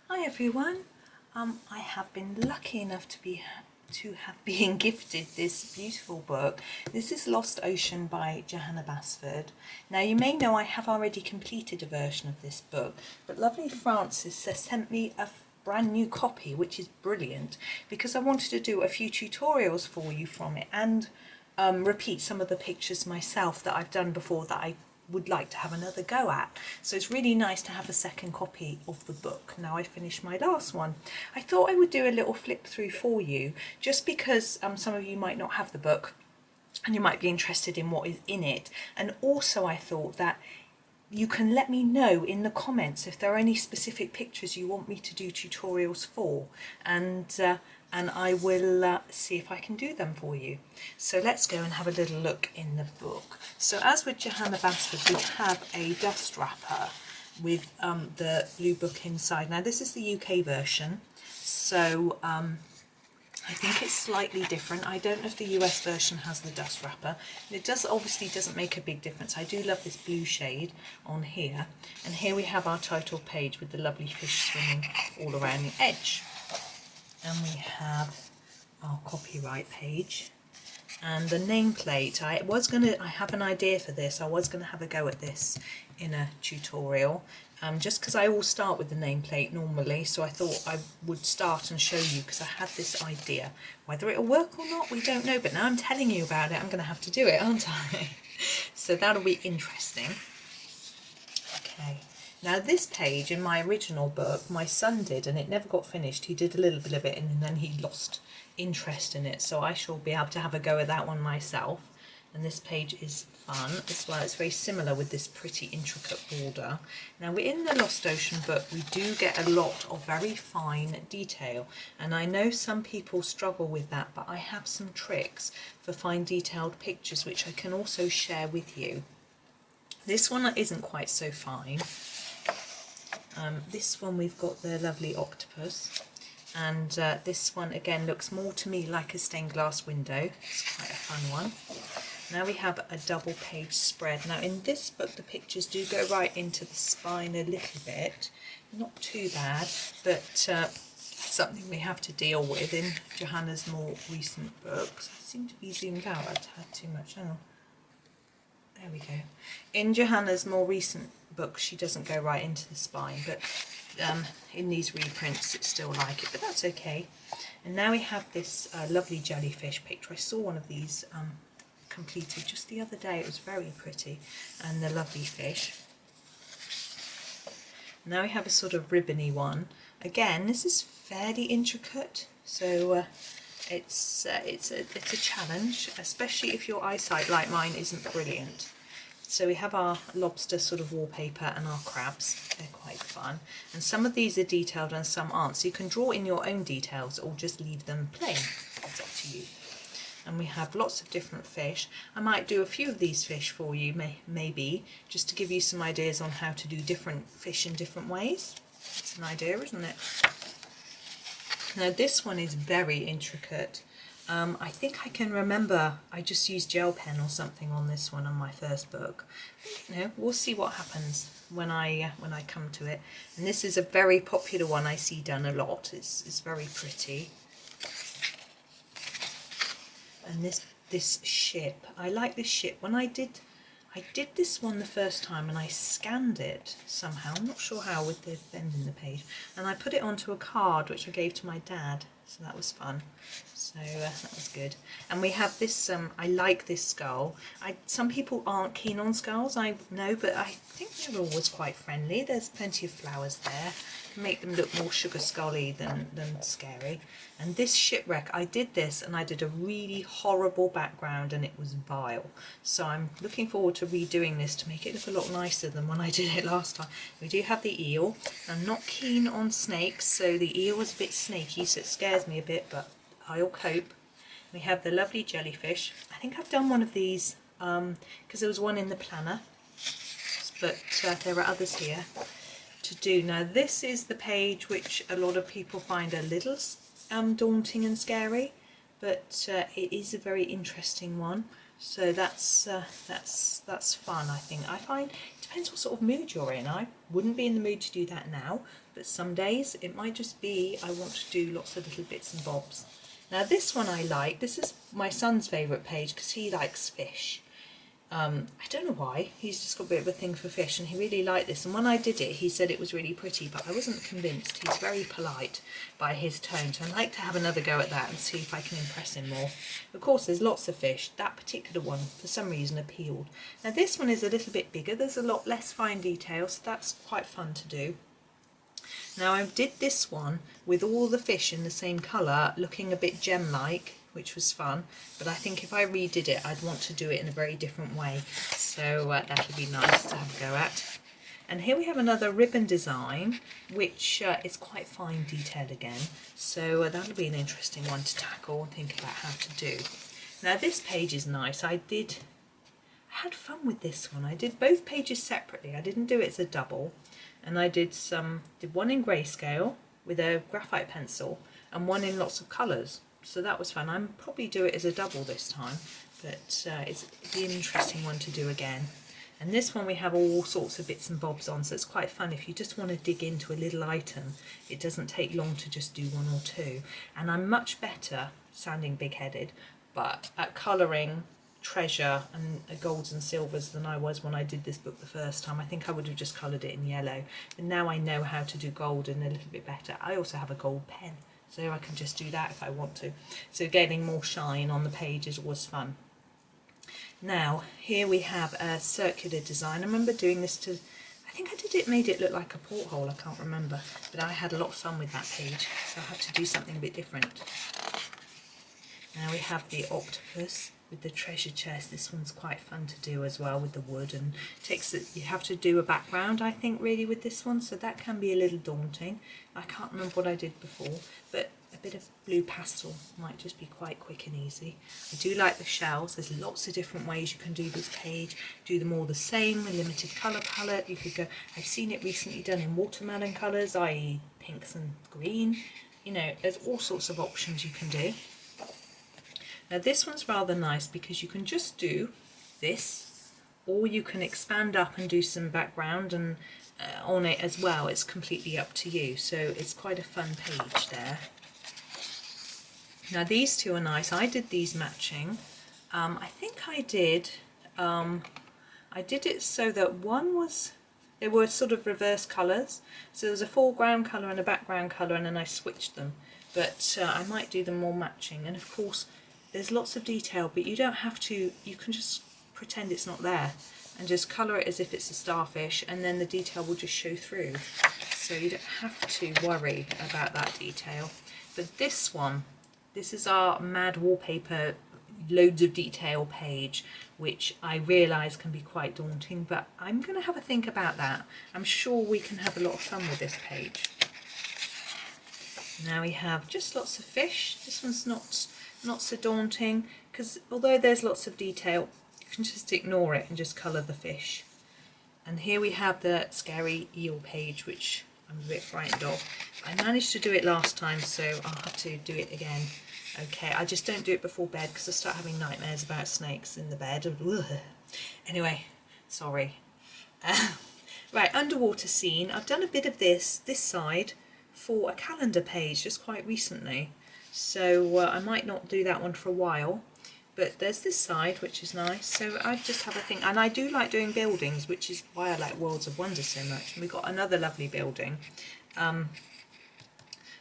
Hi everyone. I have been lucky enough to have been gifted this beautiful book. This is Lost Ocean by Johanna Basford. Now you may know I have already completed a version of this book, but lovely Frances has sent me a brand new copy, which is brilliant because I wanted to do a few tutorials for you from it and repeat some of the pictures myself that I've done before that I would like to have another go at. So it's really nice to have a second copy of the book now I finished my last one. I thought I would do a little flip through for you just because some of you might not have the book and you might be interested in what is in it, and also I thought that you can let me know in the comments if there are any specific pictures you want me to do tutorials for, and I will see if I can do them for you. So let's go and have a little look in the book. So as with Johanna Basford, we have a dust wrapper with the blue book inside. Now this is the UK version, so I think it's slightly different. I don't know if the US version has the dust wrapper. It obviously doesn't make a big difference. I do love this blue shade on here. And here we have our title page with the lovely fish swimming all around the edge. And we have our copyright page and the nameplate. I have an idea for this. I was going to have a go at this in a tutorial, just because I always start with the nameplate normally, so I thought I would start and show you because I had this idea. Whether it'll work or not, we don't know, but now I'm telling you about it, I'm going to have to do it, aren't I? So that'll be interesting. Okay. Now this page in my original book, my son did, and it never got finished. He did a little bit of it and then he lost interest in it, so I shall be able to have a go at that one myself. And this page is fun as well. It's very similar with this pretty intricate border. Now we're in the Lost Ocean book, we do get a lot of very fine detail, and I know some people struggle with that, but I have some tricks for fine detailed pictures which I can also share with you. This one isn't quite so fine. This one we've got the lovely octopus, and this one again looks more to me like a stained glass window. It's quite a fun one. Now we have a double page spread. Now in this book the pictures do go right into the spine a little bit, not too bad, but something we have to deal with in Johanna's more recent books. I seem to be zoomed out, I've had too much. Hang on. There we go. In Johanna's more recent books she doesn't go right into the spine, but in these reprints it's still like it, but that's okay. And now we have this lovely jellyfish picture. I saw one of these completed just the other day. It was very pretty, and the lovely fish. Now we have a sort of ribbony one. Again, this is fairly intricate, so it's a challenge, especially if your eyesight like mine isn't brilliant. So we have our lobster sort of wallpaper and our crabs. They're quite fun, and some of these are detailed and some aren't, so you can draw in your own details or just leave them plain. It's up to you. And we have lots of different fish. I might do a few of these fish for you, maybe, just to give you some ideas on how to do different fish in different ways. It's an idea, isn't it? Now this one is very intricate. I think I can remember I just used gel pen or something on this one on my first book. You know, we'll see what happens when I come to it. And this is a very popular one I see done a lot. It's very pretty. And this ship, I like this ship. When I did this one the first time and I scanned it somehow, I'm not sure how, with the bend in the page, and I put it onto a card which I gave to my dad, so that was fun. So that was good. And we have this, I like this skull. Some people aren't keen on skulls, I know, but I think they're always quite friendly. There's plenty of flowers there. Can make them look more sugar scully than scary. And this shipwreck, I did this and I did a really horrible background and it was vile. So I'm looking forward to redoing this to make it look a lot nicer than when I did it last time. We do have the eel. I'm not keen on snakes, so the eel was a bit snaky, so it scares me a bit, but I'll cope. We have the lovely jellyfish. I think I've done one of these because there was one in the planner, but there are others here to do. Now this is the page which a lot of people find a little daunting and scary, but it is a very interesting one. So that's fun, I think. I find it depends what sort of mood you're in. I wouldn't be in the mood to do that now, but some days it might just be I want to do lots of little bits and bobs. Now this one I like. This is my son's favourite page because he likes fish. I don't know why, he's just got a bit of a thing for fish and he really liked this, and when I did it he said it was really pretty, but I wasn't convinced. He's very polite by his tone, so I'd like to have another go at that and see if I can impress him more. Of course there's lots of fish. That particular one for some reason appealed. Now this one is a little bit bigger, there's a lot less fine detail, so that's quite fun to do. Now I did this one with all the fish in the same colour, looking a bit gem-like, which was fun, but I think if I redid it I'd want to do it in a very different way, so that'll be nice to have a go at. And here we have another ribbon design, which is quite fine detailed again, so that'll be an interesting one to tackle and think about how to do. Now this page is nice. I had fun with this one. I did both pages separately, I didn't do it as a double, and I did one in grayscale with a graphite pencil and one in lots of colours. So that was fun. I'll probably do it as a double this time, but it'd be an interesting one to do again. And this one we have all sorts of bits and bobs on, so it's quite fun if you just want to dig into a little item. It doesn't take long to just do one or two. And I'm much better, sounding big-headed, but at colouring treasure and golds and silvers than I was when I did this book the first time. I think I would have just coloured it in yellow, but now I know how to do gold and a little bit better. I also have a gold pen, so I can just do that if I want to. So getting more shine on the pages was fun. Now here we have a circular design. I remember doing this to, I think I made it look like a porthole, I can't remember, but I had a lot of fun with that page, so I had to do something a bit different. Now we have the octopus with the treasure chest. This one's quite fun to do as well with the wood, and you have to do a background I think really with this one, so that can be a little daunting. I can't remember what I did before, but a bit of blue pastel might just be quite quick and easy. I do like the shells. There's lots of different ways you can do this page. Do them all the same, a limited colour palette. You could go, I've seen it recently done in watermelon colours, i.e. pinks and green. You know, there's all sorts of options you can do. Now this one's rather nice because you can just do this, or you can expand up and do some background and on it as well. It's completely up to you, so it's quite a fun page there. Now these two are nice. I did these matching. I think I did it so that one was, they were sort of reverse colours, so there was a foreground colour and a background colour, and then I switched them, but I might do them more matching. And of course there's lots of detail, but you don't have to, you can just pretend it's not there and just colour it as if it's a starfish, and then the detail will just show through, so you don't have to worry about that detail. But this one, this is our mad wallpaper loads of detail page, which I realise can be quite daunting, but I'm going to have a think about that. I'm sure we can have a lot of fun with this page. Now we have just lots of fish. This one's not so daunting, because although there's lots of detail, you can just ignore it and just colour the fish. And here we have the scary eel page, which I'm a bit frightened of. I managed to do it last time, so I'll have to do it again. Okay, I just don't do it before bed because I start having nightmares about snakes in the bed. Anyway, sorry. Right, underwater scene. I've done a bit of this side for a calendar page just quite recently, so I might not do that one for a while, but there's this side which is nice, so I just have a think. And I do like doing buildings, which is why I like Worlds of Wonder so much. And we've got another lovely building.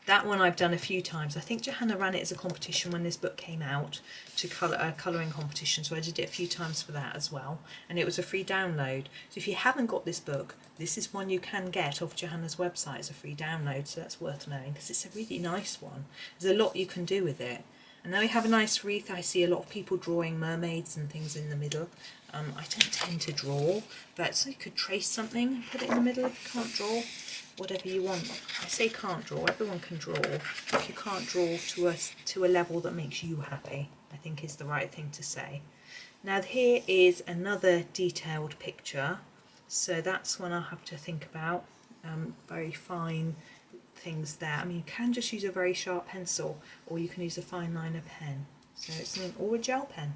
That one I've done a few times. I think Johanna ran it as a competition when this book came out, to colouring competition, so I did it a few times for that as well, and it was a free download. So if you haven't got this book, this is one you can get off Johanna's website as a free download, so that's worth knowing because it's a really nice one. There's a lot you can do with it. And then we have a nice wreath. I see a lot of people drawing mermaids and things in the middle. I don't tend to draw, but so you could trace something and put it in the middle if you can't draw. Whatever you want. I say can't draw, everyone can draw. If you can't draw to a level that makes you happy, I think is the right thing to say. Now here is another detailed picture, so that's one I'll have to think about. Very fine things there. I mean, you can just use a very sharp pencil, or you can use a fine liner pen. So it's or a gel pen.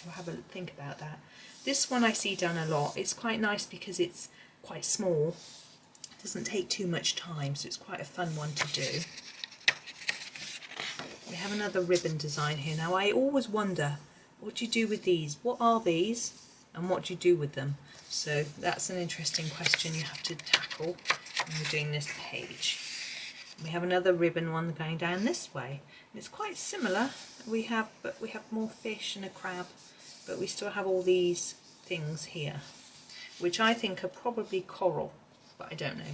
I'll have a think about that. This one I see done a lot. It's quite nice because it's quite small. It doesn't take too much time, so it's quite a fun one to do. We have another ribbon design here. Now I always wonder, what do you do with these? What are these and what do you do with them? So that's an interesting question you have to tackle when you're doing this page. We have another ribbon one going down this way. And it's quite similar. We have more fish and a crab, but we still have all these things here, which I think are probably coral, but I don't know.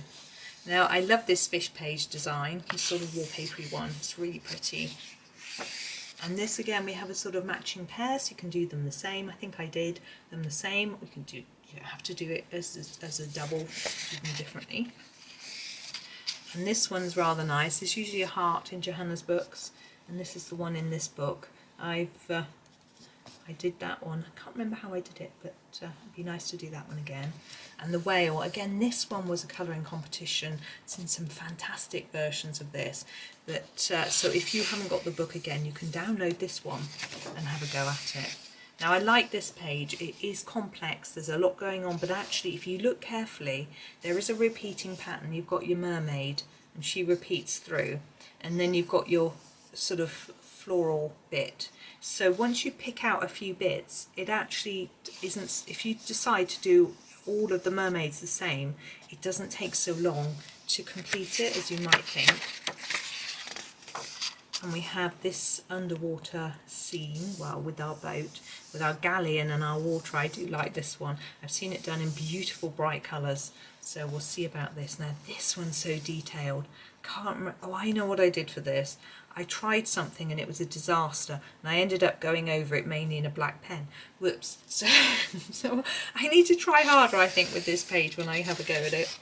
Now I love this fish page design, this sort of wallpapery one, it's really pretty. And this again, we have a sort of matching pair, so you can do them the same. I think I did them the same. We can do, you don't have to do it as a double, do them differently. And this one's rather nice. It's usually a heart in Johanna's books, and this is the one in this book. I did that one. I can't remember how I did it, but it'd be nice to do that one again. And the whale, again, this one was a colouring competition. It's in some fantastic versions of this. But so if you haven't got the book again, you can download this one and have a go at it. Now I like this page. It is complex. There's a lot going on, but actually, if you look carefully, there is a repeating pattern. You've got your mermaid, and she repeats through, and then you've got your sort of floral bit. So once you pick out a few bits, it actually isn't, if you decide to do all of the mermaids the same, it doesn't take so long to complete it as you might think. And we have this underwater scene, well, with our boat, with our galleon and our water. I do like this one. I've seen it done in beautiful bright colours, so we'll see about this. Now this one's so detailed. Can't remember. Oh, I know what I did for this. I tried something and it was a disaster, and I ended up going over it mainly in a black pen. Whoops. So I need to try harder, I think, with this page when I have a go at it.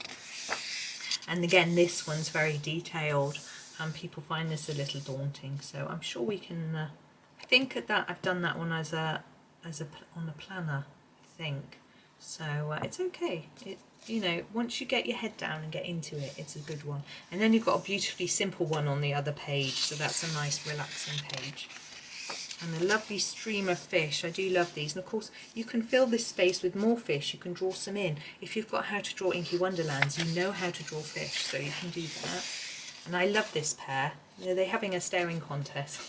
And again, this one's very detailed, and people find this a little daunting. So I'm sure we can. I think at that I've done that one as on a planner, I think. So it's okay. You know, once you get your head down and get into it, it's a good one. And then you've got a beautifully simple one on the other page, so that's a nice relaxing page. And a lovely stream of fish. I do love these. And of course, you can fill this space with more fish. You can draw some in. If you've got How to Draw Inky Wonderlands, you know how to draw fish, so you can do that. And I love this pair. They're having a staring contest.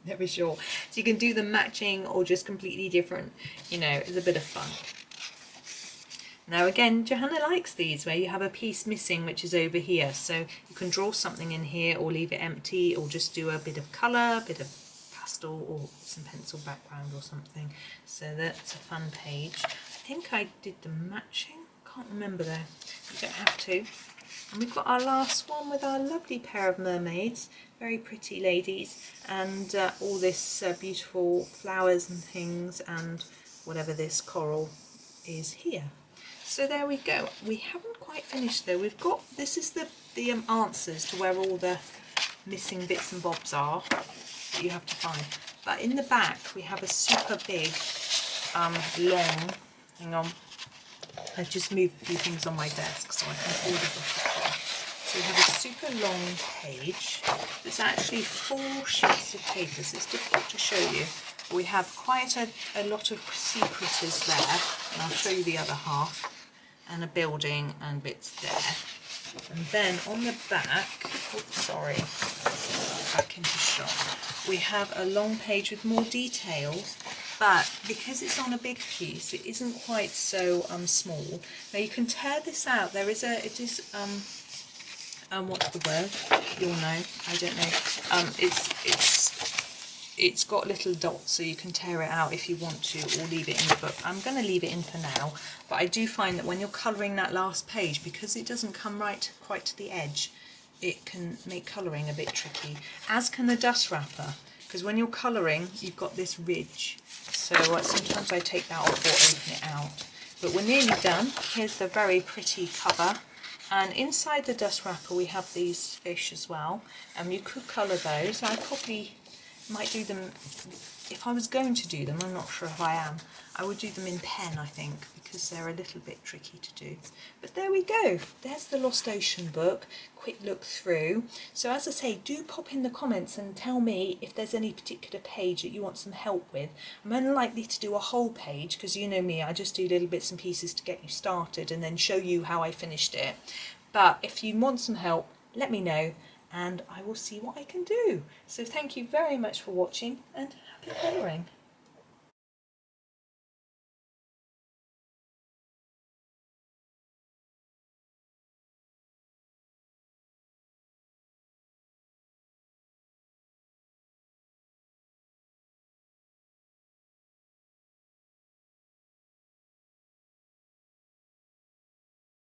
Never sure. So you can do them matching or just completely different. You know, it's a bit of fun. Now again, Johanna likes these where you have a piece missing which is over here, so you can draw something in here or leave it empty or just do a bit of colour, a bit of pastel or some pencil background or something. So that's a fun page. I think I did the matching, can't remember though, you don't have to. And we've got our last one with our lovely pair of mermaids, very pretty ladies, and all this beautiful flowers and things and whatever this coral is here. So there we go. We haven't quite finished though. We've got, this is the answers to where all the missing bits and bobs are that you have to find. But in the back we have a super big, long, hang on, I've just moved a few things on my desk so I can hold the book across. So we have a super long page. It's actually 4 sheets of papers. It's difficult to show you. We have quite a lot of sea critters there, and I'll show you the other half. And a building and bits there. And then on the back, oops, sorry, back into shot, we have a long page with more details, but because it's on a big piece, it isn't quite so small. Now you can tear this out. There is it is what's the word? You'll know. I don't know. It's got little dots, so you can tear it out if you want to, or leave it in the book. I'm going to leave it in for now, but I do find that when you're colouring that last page, because it doesn't come quite to the edge, it can make colouring a bit tricky, as can the dust wrapper, because when you're colouring, you've got this ridge, so sometimes I take that off or open it out. But we're nearly done. Here's the very pretty cover. And inside the dust wrapper, we have these fish as well. You could colour those. I probably might do them if I was going to do them, I'm not sure if I am, I would do them in pen, I think, because they're a little bit tricky to do. But there we go. There's the Lost Ocean book. Quick look through. So as I say, do pop in the comments and tell me if there's any particular page that you want some help with. I'm unlikely to do a whole page because you know me, I just do little bits and pieces to get you started and then show you how I finished it. But if you want some help, let me know and I will see what I can do. So thank you very much for watching and happy colouring.